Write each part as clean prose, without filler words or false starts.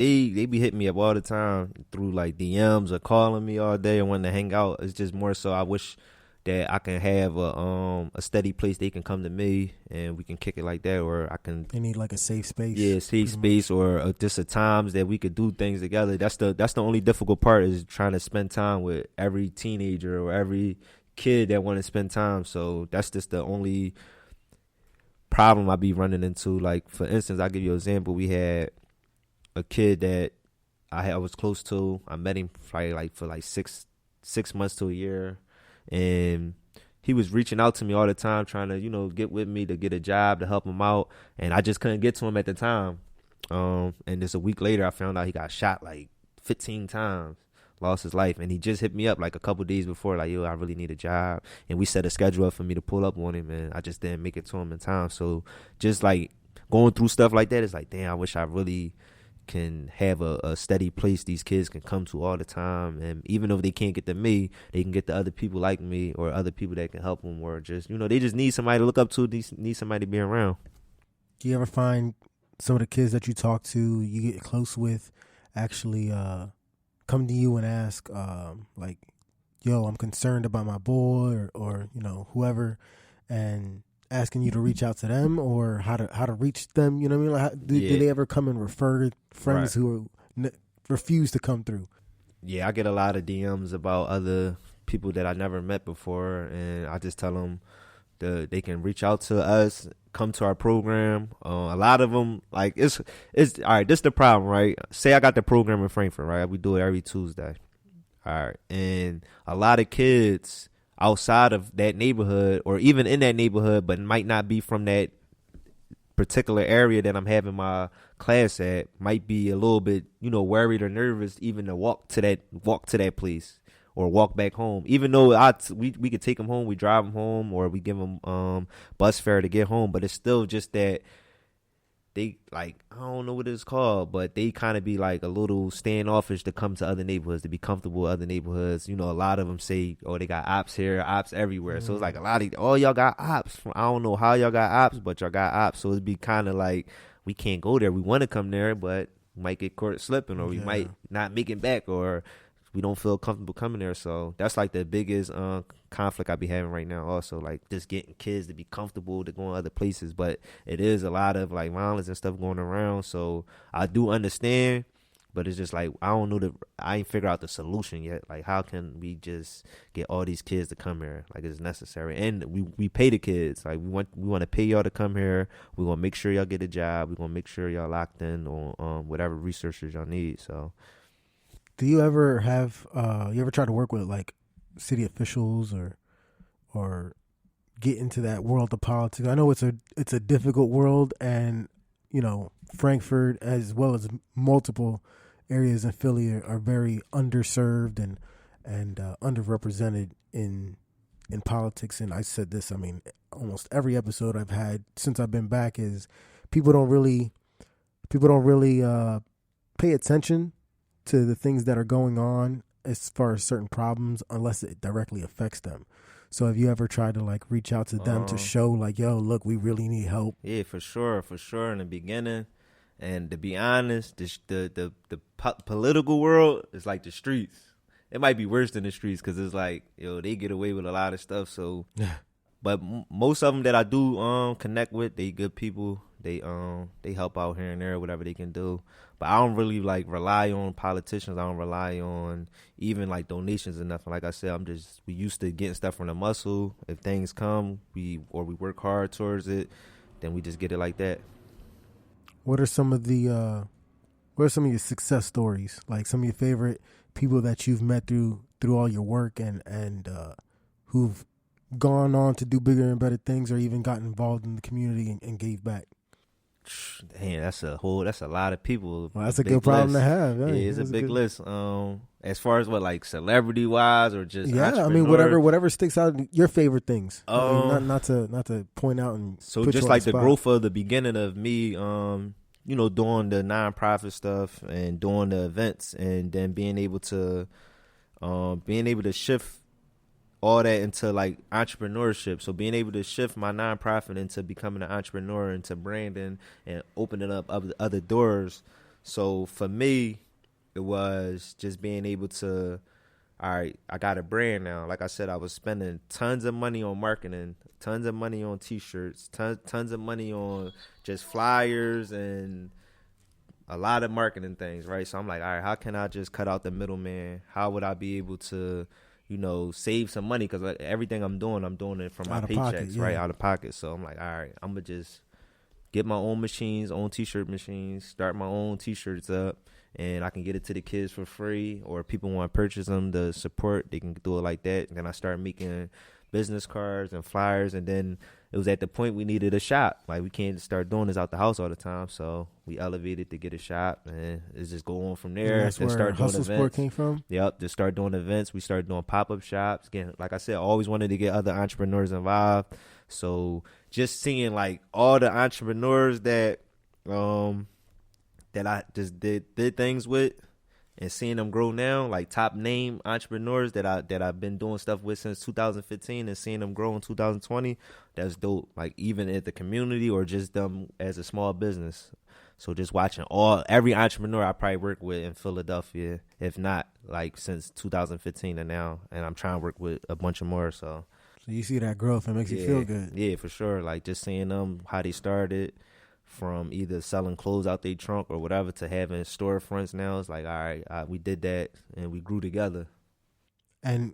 They be hitting me up all the time through like DMs or calling me all day and wanting to hang out. It's just more so I wish that I can have a steady place they can come to me and we can kick it like that, or I can. They need like a safe space. Yeah, safe space, or just a times that we could do things together. That's the only difficult part, is trying to spend time with every teenager or every kid that want to spend time. So that's just the only problem I be running into. Like, for instance, I'll give you an example. We had a kid that I was close to. I met him probably for 6 months to a year, and he was reaching out to me all the time, trying to get with me to get a job to help him out, and I just couldn't get to him at the time. And just a week later, I found out he got shot like 15 times, lost his life, and he just hit me up like a couple days before, like, yo, I really need a job, and we set a schedule up for me to pull up on him, and I just didn't make it to him in time. So just like going through stuff like that, it's like, damn, I wish I really can have a steady place these kids can come to all the time, and even if they can't get to me, they can get to other people like me or other people that can help them, or just they just need somebody to look up to, need somebody to be around. Do you ever find some of the kids that you talk to, you get close with, actually come to you and ask like, yo, I'm concerned about my boy, or whoever, and asking you to reach out to them, or how to reach them? You know what I mean? Like, do they ever come and refer friends who refuse to come through? Yeah, I get a lot of DMs about other people that I never met before, and I just tell them they can reach out to us, come to our program. A lot of them, like, it's all right. This is the problem, right? Say I got the program in Frankfurt, right? We do it every Tuesday. All right, and a lot of kids outside of that neighborhood, or even in that neighborhood, but might not be from that particular area that I'm having my class at, might be a little bit, worried or nervous even to walk to that place or walk back home. Even though we could take them home, we drive them home, or we give them bus fare to get home, but it's still just that they, like, I don't know what it's called, but they kind of be like a little standoffish to come to other neighborhoods, to be comfortable with other neighborhoods. A lot of them say, oh, they got ops here, ops everywhere. Mm-hmm. So it's like a lot of, oh, y'all got ops. I don't know how y'all got ops, but y'all got ops. So it'd be kind of like, we can't go there. We want to come there, but we might get caught slipping, or we might not make it back, or we don't feel comfortable coming there. So that's like the biggest conflict I be having right now. Also, like, just getting kids to be comfortable to go in other places. But it is a lot of like violence and stuff going around. So I do understand, but it's just like, I don't know I ain't figured out the solution yet. Like, how can we just get all these kids to come here? Like, it's necessary, and we pay the kids. Like, we want to pay y'all to come here. We want to make sure y'all get a job. We want to make sure y'all locked in on whatever resources y'all need. So. Do you ever try to work with like city officials or get into that world of politics? I know it's a difficult world, and Frankfurt as well as multiple areas in Philly are very underserved and underrepresented in politics. And I said this, I mean, almost every episode I've had since I've been back is people don't really pay attention to the things that are going on as far as certain problems, unless it directly affects them. So have you ever tried to like reach out to them to show like, yo, look, we really need help? Yeah, for sure in the beginning. And to be honest, the political world is like the streets. It might be worse than the streets, because it's like, they get away with a lot of stuff. So, but most of them that I do connect with, they good people. They help out here and there, whatever they can do. But I don't really like rely on politicians. I don't rely on even like donations or nothing. Like I said, we used to getting stuff from the muscle. If things come, we work hard towards it, then we just get it like that. What are some of your success stories? Like some of your favorite people that you've met through all your work and who've gone on to do bigger and better things, or even gotten involved in the community and gave back? Damn, that's a lot of people. Well, that's a good problem to have. Yeah, it's a big list. As far as what, like celebrity wise, or just I mean, whatever sticks out, your favorite things. Not to point out and so just like the growth of the beginning of me, doing the nonprofit stuff and doing the events, and then being able to shift all that into like entrepreneurship. So being able to shift my nonprofit into becoming an entrepreneur, into branding and opening up other doors. So for me, it was just being able to, all right, I got a brand now. Like I said, I was spending tons of money on marketing, tons of money on T-shirts, tons of money on just flyers and a lot of marketing things, right? So I'm like, all right, how can I just cut out the middleman? How would I be able to, save some money? Because everything I'm doing it from my Out of paychecks, pocket, yeah. right? Out of pocket. So I'm like, all right, I'm going to just get my own machines, own T-shirt machines, start my own T-shirts up, and I can get it to the kids for free, or if people want to purchase them to support, they can do it like that. And then I started making business cards and flyers, and then it was at the point we needed a shop. Like, we can't start doing this out the house all the time, so we elevated to get a shop, and it's just go on from there. And that's then where start doing Hustle events. Sport came from? Yep, just start doing events. We started doing pop-up shops. Again, like I said, I always wanted to get other entrepreneurs involved. So just seeing like all the entrepreneurs that I just did things with, and seeing them grow now, like top name entrepreneurs that I've been doing stuff with since 2015, and seeing them grow in 2020, that's dope. Like, even at the community or just them as a small business. So just watching every entrepreneur I probably worked with in Philadelphia, if not like since 2015 and now, and I'm trying to work with a bunch of more. So you see that growth, it makes you feel good. Yeah, for sure. Like, just seeing them, how they started from either selling clothes out their trunk or whatever to having storefronts now. It's like, all right, we did that and we grew together. And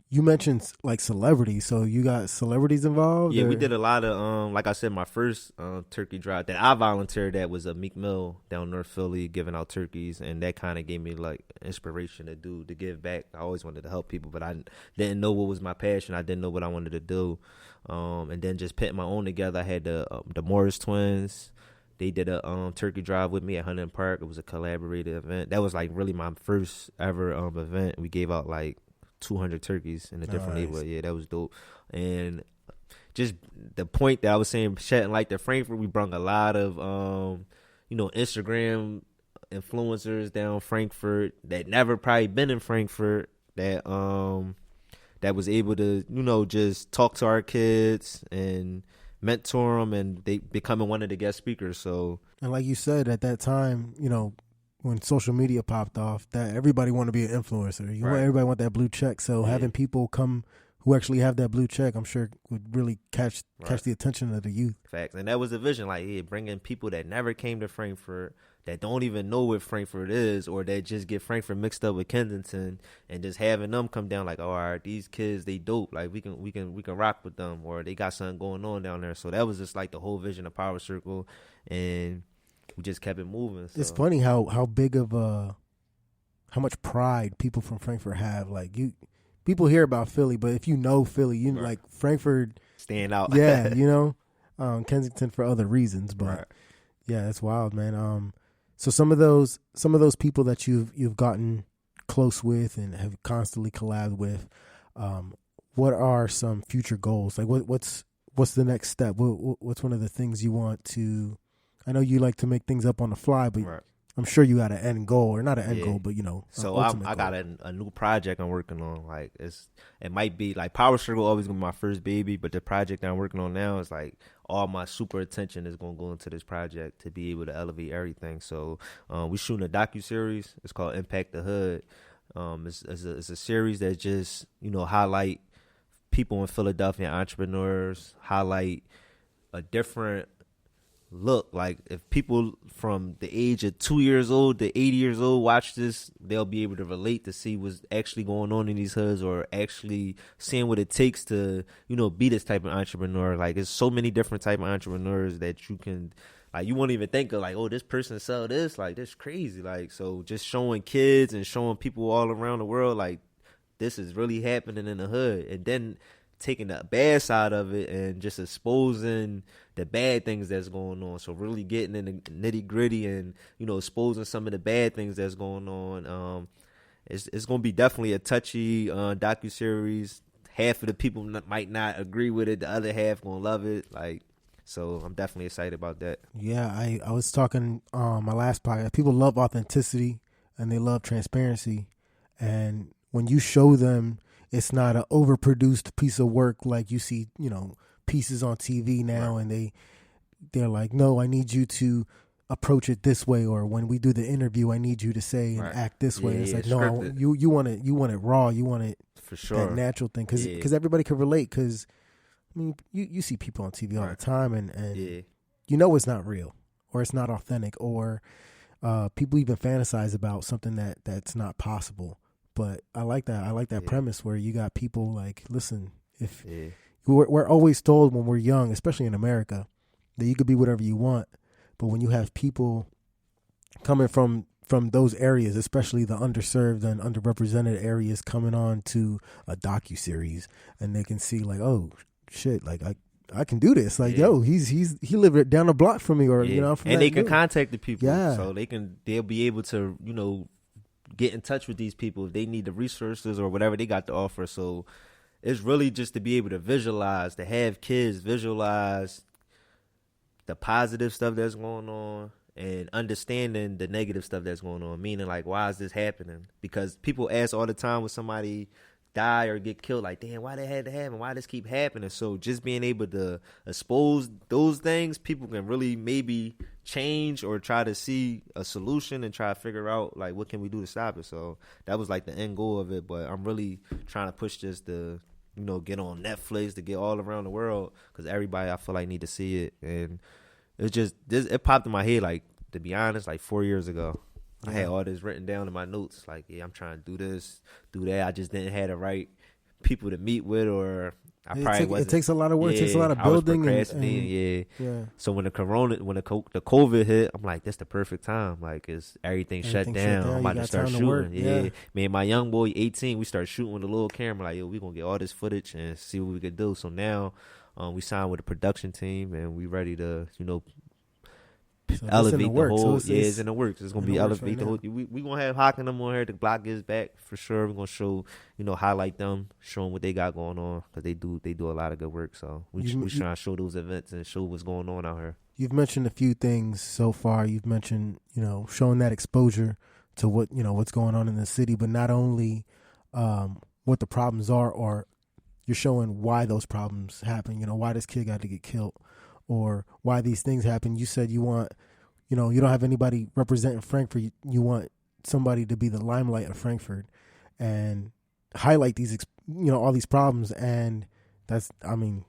you mentioned like celebrities, so you got celebrities involved? Yeah, or? we did a lot of, like I said, my first turkey drive that I volunteered at was a Meek Mill down North Philly giving out turkeys, and that kind of gave me like inspiration to give back. I always wanted to help people, but I didn't know what was my passion. I didn't know what I wanted to do. And then just putting my own together. I had the Morris twins. They did a turkey drive with me at Huntington Park. It was a collaborative event. That was like really my first ever event. We gave out like 200 turkeys in a different neighborhood. Yeah, that was dope. And just the point that I was saying, shedding light to Frankfurt, we brought a lot of Instagram influencers down Frankfurt that never probably been in Frankfurt, that was able to just talk to our kids and mentor them, and they becoming one of the guest speakers. So, and like you said, at that time, when social media popped off, that everybody want to be an influencer. Everybody want that blue check. So having people come who actually have that blue check, I'm sure would really catch the attention of the youth. Facts. And that was the vision, like, bringing people that never came to Frankfurt, that don't even know what Frankfurt is, or that just get Frankfurt mixed up with Kensington, and just having them come down like, oh, all right, these kids, they dope. Like, we can rock with them, or they got something going on down there. So that was just like the whole vision of Power Circle, and we just kept it moving. So. It's funny how big of how much pride people from Frankfurt have. Like, people hear about Philly, but if you know Philly, like Frankfurt stand out. Yeah, Kensington for other reasons, but yeah, it's wild, man. So some of those people that you've gotten close with and have constantly collabed with, what are some future goals? Like, what's the next step? What's one of the things you want to? I know you like to make things up on the fly, but I'm sure you got an end goal, or not an end goal, but So I got a new project I'm working on. Like, it might be like Power Circle always gonna be my first baby, but the project that I'm working on now is like all my super attention is gonna go into this project to be able to elevate everything. So we shooting a docuseries. It's called Impact the Hood. It's a series that just highlight people in Philadelphia, entrepreneurs, highlight a different look. Like, if people from the age of 2 years old to 80 years old watch this, they'll be able to relate to see what's actually going on in these hoods, or actually seeing what it takes to be this type of entrepreneur. Like, there's so many different type of entrepreneurs that you can, like, you won't even think of, like, oh, this person sell this, like, this crazy. Like, so just showing kids and showing people all around the world, like, this is really happening in the hood, and then taking the bad side of it and just exposing the bad things that's going on. So really getting in the nitty gritty and exposing some of the bad things that's going on. It's gonna be definitely a touchy docuseries. Half of the people might not agree with it, the other half gonna love it. Like, so I'm definitely excited about that. Yeah, I was talking on my last podcast. People love authenticity and they love transparency, and when you show them, it's not an overproduced piece of work like you see, pieces on TV now, and they're like, no, I need you to approach it this way, or when we do the interview, I need you to say and act this way. It's like, no, you want it raw. You want it for sure, that natural thing, because everybody can relate. Because I mean, you see people on TV all the time, and you know it's not real, or it's not authentic, or people even fantasize about something that's not possible. But I like that. I like that premise where you got people like, listen, if we're always told when we're young, especially in America, that you could be whatever you want. But when you have people coming from those areas, especially the underserved and underrepresented areas, coming on to a docuseries, and they can see like, oh shit, like I can do this. Like, yo, he lived down the block from me, or you know, and they can contact the people, so they'll be able to, you know, get in touch with these people if they need the resources or whatever they got to offer. So it's really just to be able to visualize, to have kids visualize the positive stuff that's going on and understanding the negative stuff that's going on, meaning like, why is this happening? Because people ask all the time when somebody die or get killed, like, damn, why that had to happen? Why this keep happening? So just being able to expose those things, people can really maybe change or try to see a solution and try to figure out like, what can we do to stop it? So that was like the end goal of it. But I'm really trying to push this to, you know, get on Netflix, to get all around the world, because everybody, I feel like, need to see it. And it's just this, it popped in my head, like, to be honest, like 4 years ago. I had all this written down in my notes, like, yeah, I'm trying to do this, do that. I just didn't have the right people to meet with, or it takes a lot of work. It takes a lot of building. I was procrastinating, So when the COVID hit, I'm like, that's the perfect time. Like, everything shut down. I'm about to start shooting. Me and my young boy, 18, we start shooting with a little camera. Like, yo, we gonna get all this footage and see what we could do. So now, we signed with a production team, and we ready to, you know, elevate the whole. It's in the works. It's gonna be elevate the whole. We gonna have Hawk and them on here. The block is back for sure. We're gonna show, you know, highlight them, show them what they got going on, because they do a lot of good work. So we trying to show those events and show what's going on out here. You've mentioned a few things so far. You've mentioned, you know, showing that exposure to what, you know, what's going on in the city, but not only what the problems are, or you're showing why those problems happen. You know, why this kid got to get killed, or why these things happen. You said you want, you know, you don't have anybody representing Frankfurt. You want somebody to be the limelight of Frankfurt and highlight these, you know, all these problems. And that's, I mean,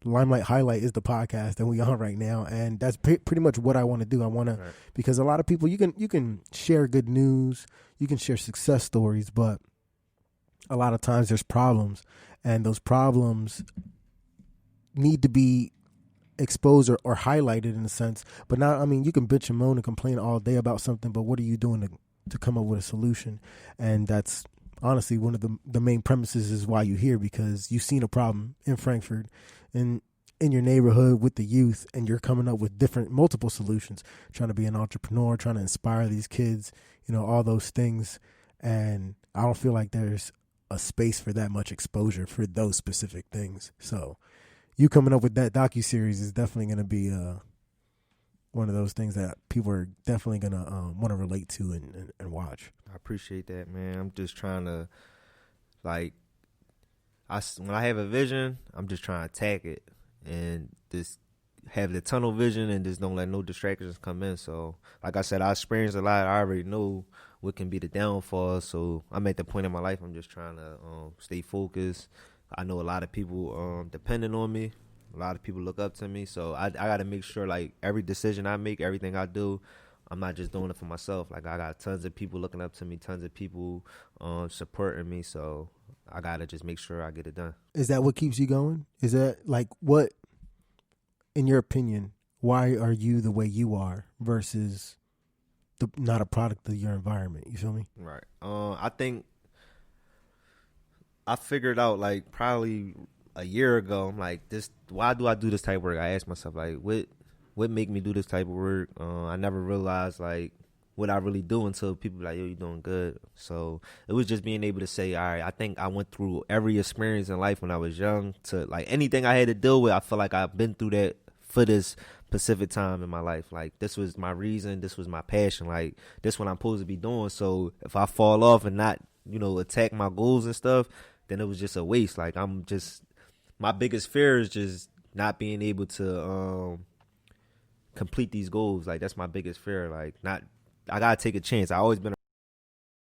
Limelight Highlight is the podcast that we on right now. And that's pretty much what I want to do. I want to, because a lot of people, you can share good news, you can share success stories, but a lot of times there's problems, and those problems need to be exposed or highlighted in a sense. But not, I mean, you can bitch and moan and complain all day about something, but what are you doing to come up with a solution? And that's honestly one of the main premises is why you're here, because you've seen a problem in Frankfurt and in your neighborhood with the youth, and you're coming up with multiple solutions, trying to be an entrepreneur, trying to inspire these kids, you know, all those things. And I don't feel like there's a space for that much exposure for those specific things. So you coming up with that docuseries is definitely going to be one of those things that people are definitely going to want to relate to and watch. I appreciate that, man. I'm just trying to, like, when I have a vision, I'm just trying to attack it and just have the tunnel vision and just don't let no distractions come in. So, like I said, I experienced a lot. I already know what can be the downfall. So I'm at the point in my life, I'm just trying to stay focused. I know a lot of people depending on me. A lot of people look up to me. So I got to make sure, like, every decision I make, everything I do, I'm not just doing it for myself. Like, I got tons of people looking up to me, tons of people supporting me. So I got to just make sure I get it done. Is that what keeps you going? Is that, like, what, in your opinion, why are you the way you are versus not a product of your environment? You feel me? Right. I think I figured out, like, probably a year ago, I'm like, why do I do this type of work? I asked myself, like, what make me do this type of work? I never realized, like, what I really do until people be like, yo, you doing good. So it was just being able to say, all right, I think I went through every experience in life when I was young, to, like, anything I had to deal with, I feel like I've been through that for this specific time in my life. Like, this was my reason, this was my passion, like, this what I'm supposed to be doing. So if I fall off and not, you know, attack my goals and stuff, then it was just a waste. Like, my biggest fear is just not being able to complete these goals. Like that's my biggest fear. Like not, I gotta take a chance. I always been